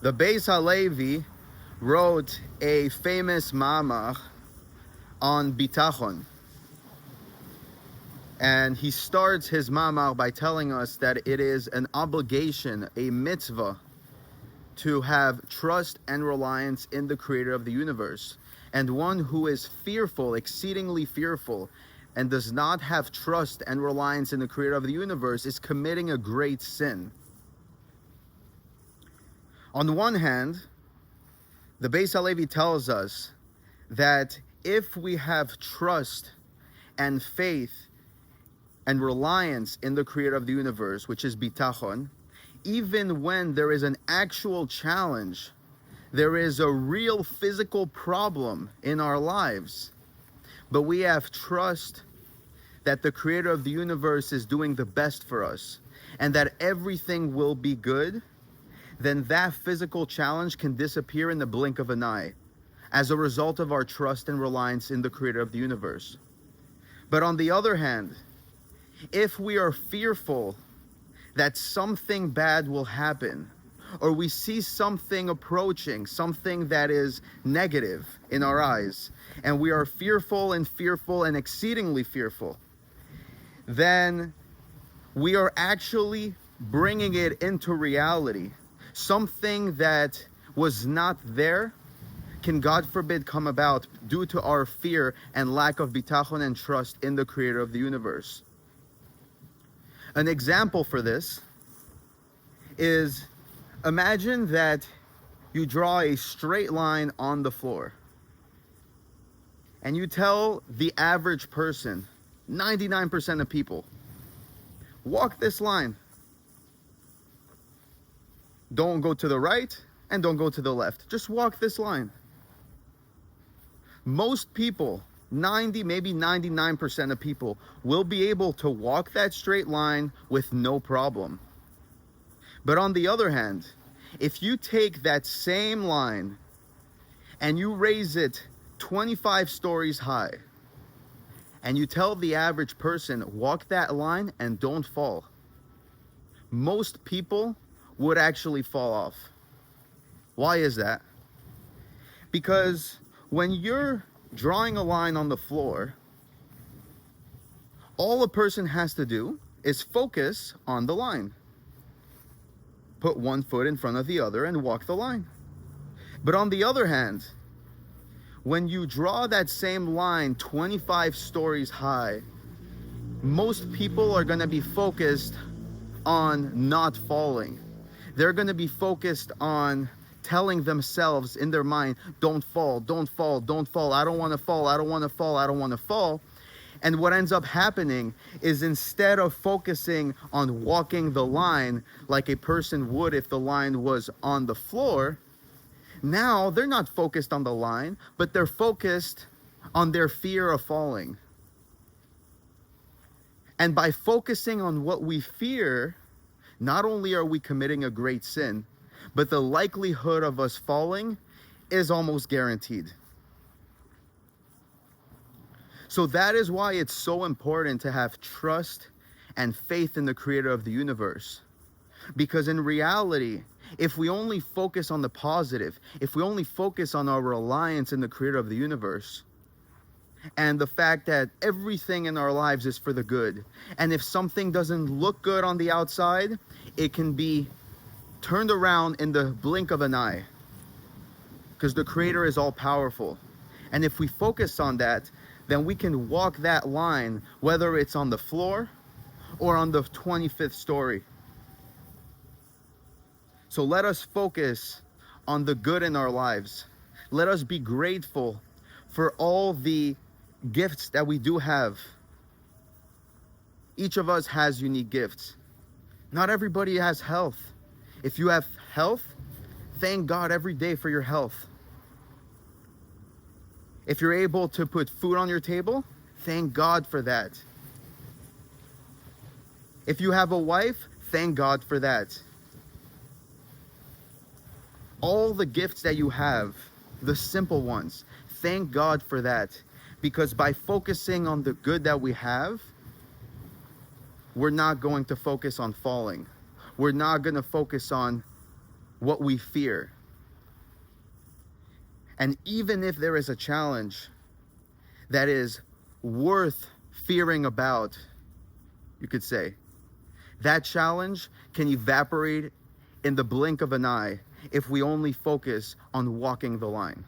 The Beis HaLevi wrote a famous mamach on Bitachon. And he starts his mamach by telling us that it is an obligation, a mitzvah, to have trust and reliance in the creator of the universe. And one who is fearful, exceedingly fearful, and does not have trust and reliance in the creator of the universe is committing a great sin. On the one hand, the Beis HaLevi tells us that if we have trust and faith and reliance in the creator of the universe, which is Bitachon, even when there is an actual challenge, there is a real physical problem in our lives, but we have trust that the creator of the universe is doing the best for us and that everything will be good, then that physical challenge can disappear in the blink of an eye as a result of our trust and reliance in the creator of the universe. But on the other hand, if we are fearful that something bad will happen, or we see something approaching, something that is negative in our eyes, and we are fearful and exceedingly fearful, then we are actually bringing it into reality. Something that was not there can, God forbid, come about due to our fear and lack of bitachon and trust in the creator of the universe. An example for this is, imagine that you draw a straight line on the floor and you tell the average person, 99% of people, walk this line. Don't go to the right and don't go to the left. Just walk this line. Most people, 90, maybe 99% of people, will be able to walk that straight line with no problem. But on the other hand, if you take that same line and you raise it 25 stories high, and you tell the average person, walk that line and don't fall, most people would actually fall off. Why is that? Because when you're drawing a line on the floor, all a person has to do is focus on the line. Put one foot in front of the other and walk the line. But on the other hand, when you draw that same line 25 stories high, most people are going to be focused on not falling. They're going to be focused on telling themselves in their mind, don't fall, don't fall, don't fall. I don't want to fall, I don't want to fall, I don't want to fall. And what ends up happening is, instead of focusing on walking the line like a person would if the line was on the floor, now they're not focused on the line, but they're focused on their fear of falling. And by focusing on what we fear, not only are we committing a great sin, but the likelihood of us falling is almost guaranteed. So that is why it's so important to have trust and faith in the creator of the universe. Because in reality, if we only focus on the positive, if we only focus on our reliance in the creator of the universe, and the fact that everything in our lives is for the good, and if something doesn't look good on the outside, it can be turned around in the blink of an eye, because the creator is all powerful. And if we focus on that, then we can walk that line, whether it's on the floor or on the 25th story. So let us focus on the good in our lives. Let us be grateful for all the gifts that we do have. Each of us has unique gifts. Not everybody has health. If you have health, thank God every day for your health. If you're able to put food on your table, thank God for that. If you have a wife, thank God for that. All the gifts that you have, the simple ones, thank God for that. Because by focusing on the good that we have, we're not going to focus on falling. We're not going to focus on what we fear. And even if there is a challenge that is worth fearing about, you could say, that challenge can evaporate in the blink of an eye if we only focus on walking the line.